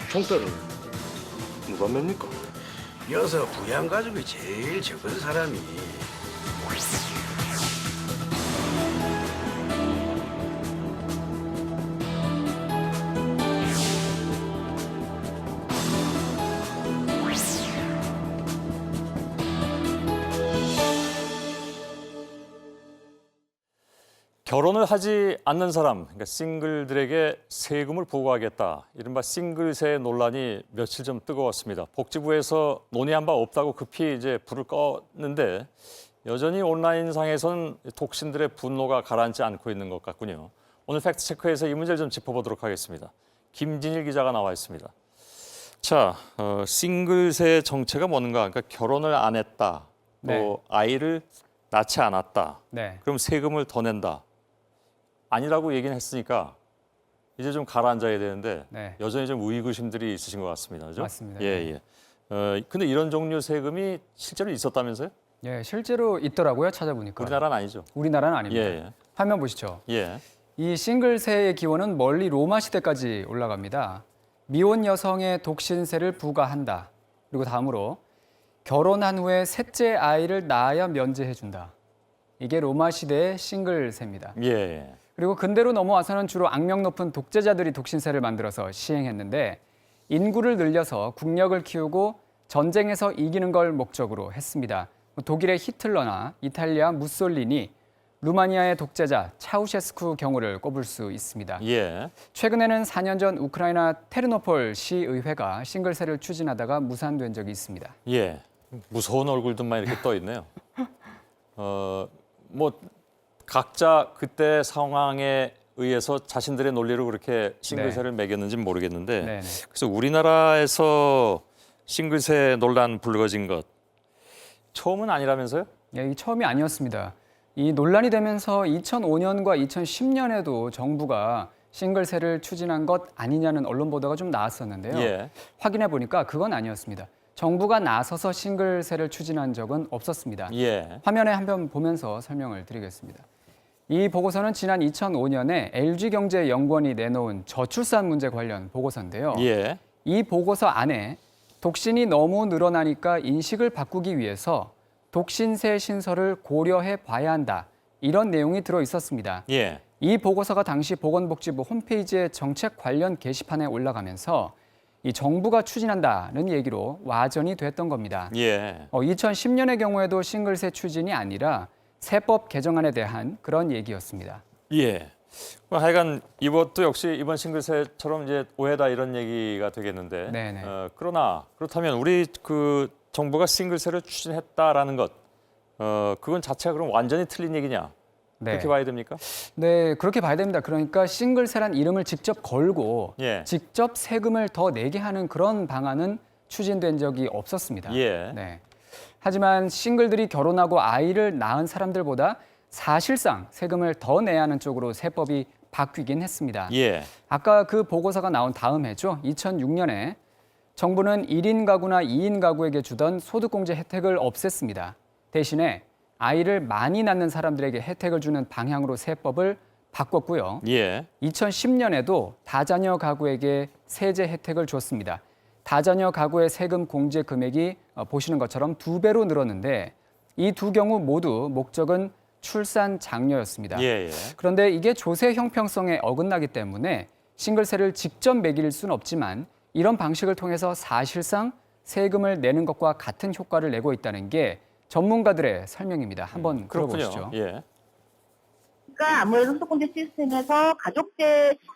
총대를 누가 맵니까? 여서 부양 가족이 제일 적은 사람이 결혼을 하지 않는 사람, 그러니까 싱글들에게 세금을 부과하겠다. 이른바 싱글세 논란이 며칠 좀 뜨거웠습니다. 복지부에서 논의한 바 없다고 급히 이제 불을 껐는데 여전히 온라인상에선 독신들의 분노가 가라앉지 않고 있는 것 같군요. 오늘 팩트체크에서 이 문제를 좀 짚어보도록 하겠습니다. 김진일 기자가 나와 있습니다. 자, 싱글세 정체가 뭔가? 그러니까 결혼을 안 했다, 또 네. 아이를 낳지 않았다. 네. 그럼 세금을 더 낸다. 아니라고 얘기는 했으니까 이제 좀 가라앉아야 되는데 네. 여전히 좀 의구심들이 있으신 것 같습니다. 그죠? 맞습니다. 예, 예. 근데 이런 종류 세금이 실제로 있었다면서요? 예, 실제로 있더라고요. 찾아보니까. 우리나라는 아니죠. 우리나라는 아닙니다. 예, 화면 보시죠. 예. 이 싱글세의 기원은 멀리 로마 시대까지 올라갑니다. 미혼 여성의 독신세를 부과한다. 그리고 다음으로 결혼한 후에 셋째 아이를 낳아야 면제해준다. 이게 로마 시대의 싱글세입니다. 예. 그리고 근대로 넘어와서는 주로 악명 높은 독재자들이 독신세를 만들어서 시행했는데 인구를 늘려서 국력을 키우고 전쟁에서 이기는 걸 목적으로 했습니다. 독일의 히틀러나 이탈리아 무솔리니, 루마니아의 독재자 차우셰스쿠 경우를 꼽을 수 있습니다. 예. 최근에는 4년 전 우크라이나 테르노폴 시의회가 싱글세를 추진하다가 무산된 적이 있습니다. 예. 무서운 얼굴들만 이렇게 떠 있네요. 뭐 각자 그때 상황에 의해서 자신들의 논리로 그렇게 싱글세를 매겼는지는 모르겠는데 네네. 그래서 우리나라에서 싱글세 논란 불거진 것 처음은 아니라면서요? 예, 이 처음이 아니었습니다. 이 논란이 되면서 2005년과 2010년에도 정부가 싱글세를 추진한 것 아니냐는 언론 보도가 좀 나왔었는데요. 예. 확인해 보니까 그건 아니었습니다. 정부가 나서서 싱글세를 추진한 적은 없었습니다. 예. 화면에 한번 보면서 설명을 드리겠습니다. 이 보고서는 지난 2005년에 LG경제연구원이 내놓은 저출산 문제 관련 보고서인데요. 예. 이 보고서 안에 독신이 너무 늘어나니까 인식을 바꾸기 위해서 독신세 신설을 고려해 봐야 한다. 이런 내용이 들어 있었습니다. 예. 이 보고서가 당시 보건복지부 홈페이지의 정책 관련 게시판에 올라가면서 이 정부가 추진한다는 얘기로 와전이 됐던 겁니다. 예. 2010년의 경우에도 싱글세 추진이 아니라 세법 개정안에 대한 그런 얘기였습니다. 예. 하여간 이것도 역시 이번 싱글세처럼 이제 오해다 이런 얘기가 되겠는데. 네네. 그러나 그렇다면 우리 그 정부가 싱글세를 추진했다라는 것, 그건 자체가 그럼 완전히 틀린 얘기냐? 네. 그렇게 봐야 됩니까? 네, 그렇게 봐야 됩니다. 그러니까 싱글세란 이름을 직접 걸고 예. 직접 세금을 더 내게 하는 그런 방안은 추진된 적이 없었습니다. 예. 네. 하지만 싱글들이 결혼하고 아이를 낳은 사람들보다 사실상 세금을 더 내야 하는 쪽으로 세법이 바뀌긴 했습니다. 예. 아까 그 보고서가 나온 다음 해죠. 2006년에 정부는 1인 가구나 2인 가구에게 주던 소득공제 혜택을 없앴습니다. 대신에 아이를 많이 낳는 사람들에게 혜택을 주는 방향으로 세법을 바꿨고요. 예. 2010년에도 다자녀 가구에게 세제 혜택을 줬습니다. 다자녀 가구의 세금 공제 금액이 보시는 것처럼 2배로 늘었는데 이 두 경우 모두 목적은 출산 장려였습니다. 예. 예. 그런데 이게 조세 형평성에 어긋나기 때문에 싱글세를 직접 매길 수는 없지만 이런 방식을 통해서 사실상 세금을 내는 것과 같은 효과를 내고 있다는 게 전문가들의 설명입니다. 한번 들어보시죠. 예. 그러니까 아무래도 소득공제 시스템에서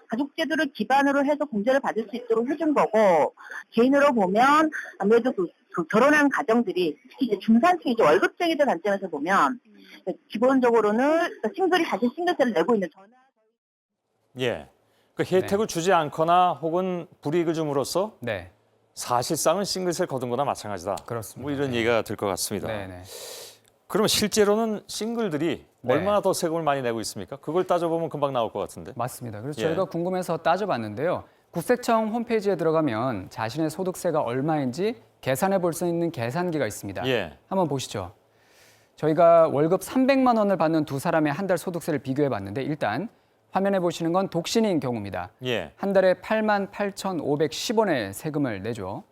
가족제도를 기반으로 해서 공제를 받을 수 있도록 해준 거고, 개인으로 보면 아무래도 그 결혼한 가정들이 특히 이제 중산층이죠. 월급쟁이들 관점에서 보면 기본적으로는 싱글이 사실 싱글세를 내고 있는 전화. 예. 그 혜택을 주지 않거나 혹은 불이익을 줌으로써 네, 사실상은 싱글세를 거둔 거나 마찬가지다. 그렇습니다. 뭐 이런 얘기가 될 것 같습니다. 네네. 그러면 실제로는 싱글들이 네. 얼마나 더 세금을 많이 내고 있습니까? 그걸 따져보면 금방 나올 것 같은데. 맞습니다. 그래서 예. 저희가 궁금해서 따져봤는데요. 국세청 홈페이지에 들어가면 자신의 소득세가 얼마인지 계산해 볼 수 있는 계산기가 있습니다. 예. 한번 보시죠. 저희가 월급 300만 원을 받는 두 사람의 한 달 소득세를 비교해 봤는데 일단 화면에 보시는 건 독신인 경우입니다. 예. 한 달에 88,510원의 세금을 내죠.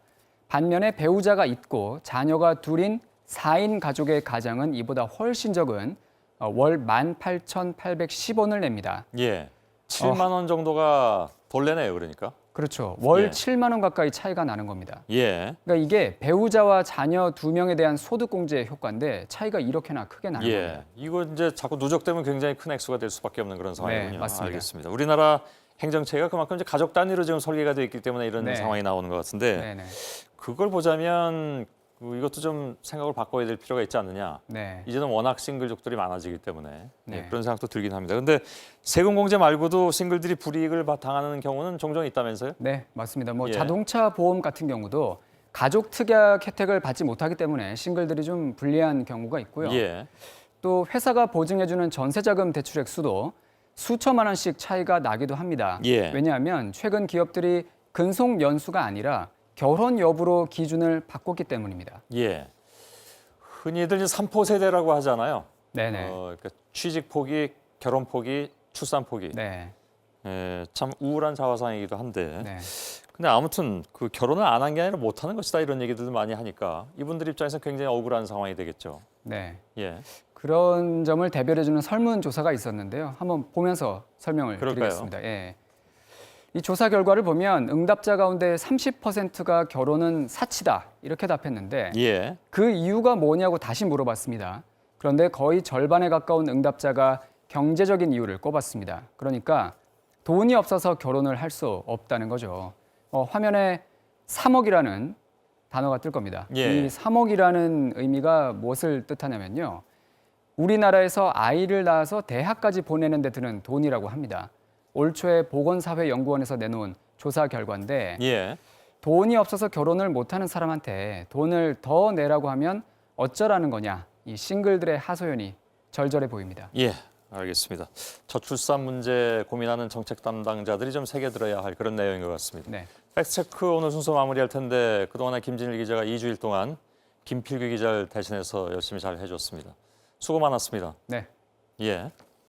반면에 배우자가 있고 자녀가 둘인 4인 가족의 가장은 이보다 훨씬 적은 월 18,810원을 냅니다. 예. 7만 원 정도가 덜 내네요, 그러니까. 그렇죠. 월 예. 7만 원 가까이 차이가 나는 겁니다. 예. 그러니까 이게 배우자와 자녀 2명에 대한 소득공제 효과인데 차이가 이렇게나 크게 나는 겁니다. 예. 이거 이제 자꾸 누적되면 굉장히 큰 액수가 될 수밖에 없는 그런 상황이군요. 네, 맞습니다. 알겠습니다. 우리나라 행정체가 그만큼 이제 가족 단위로 지금 설계가 되어 있기 때문에 이런 네. 상황이 나오는 것 같은데 네네. 그걸 보자면 이것도 좀 생각을 바꿔야 될 필요가 있지 않느냐. 네. 이제는 워낙 싱글족들이 많아지기 때문에 네. 예, 그런 생각도 들긴 합니다. 그런데 세금 공제 말고도 싱글들이 불이익을 당하는 경우는 종종 있다면서요? 네, 맞습니다. 뭐 예. 자동차 보험 같은 경우도 가족 특약 혜택을 받지 못하기 때문에 싱글들이 좀 불리한 경우가 있고요. 예. 또 회사가 보증해주는 전세자금 대출 액수도 수천만 원씩 차이가 나기도 합니다. 예. 왜냐하면 최근 기업들이 근속 연수가 아니라 결혼 여부로 기준을 바꿨기 때문입니다. 예. 흔히들 이제 3포 세대라고 하잖아요. 네네. 그러니까 취직 포기, 결혼 포기, 출산 포기. 네. 예, 참 우울한 자화상이기도 한데. 네. 근데 아무튼 그 결혼을 안 한 게 아니라 못 하는 것이다 이런 얘기들도 많이 하니까 이분들 입장에서 굉장히 억울한 상황이 되겠죠. 네. 예. 그런 점을 대별해주는 설문조사가 있었는데요. 한번 보면서 설명을 그럴까요? 드리겠습니다. 예. 이 조사 결과를 보면 응답자 가운데 30%가 결혼은 사치다 이렇게 답했는데 예. 그 이유가 뭐냐고 다시 물어봤습니다. 그런데 거의 절반에 가까운 응답자가 경제적인 이유를 꼽았습니다. 그러니까 돈이 없어서 결혼을 할 수 없다는 거죠. 화면에 3억이라는 단어가 뜰 겁니다. 예. 이 3억이라는 의미가 무엇을 뜻하냐면요. 우리나라에서 아이를 낳아서 대학까지 보내는 데 드는 돈이라고 합니다. 올 초에 보건사회연구원에서 내놓은 조사 결과인데 예. 돈이 없어서 결혼을 못하는 사람한테 돈을 더 내라고 하면 어쩌라는 거냐. 이 싱글들의 하소연이 절절해 보입니다. 예. 알겠습니다. 저출산 문제 고민하는 정책 담당자들이 좀 새겨 들어야 할 그런 내용인 것 같습니다. 네. 팩트체크 오늘 순서 마무리할 텐데 그동안에 김진일 기자가 2주일 동안 김필규 기자를 대신해서 열심히 잘 해줬습니다. 수고 많았습니다. 네. 예.